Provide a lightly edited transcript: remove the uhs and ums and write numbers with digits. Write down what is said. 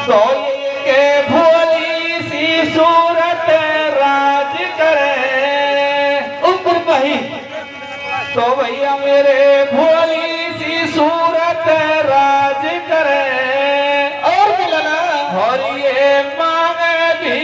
तो ये भोली सी सूरत राज करे ऊपर भाई। तो भैया मेरे भोली सी सूरत राज करे और ये मांगे भी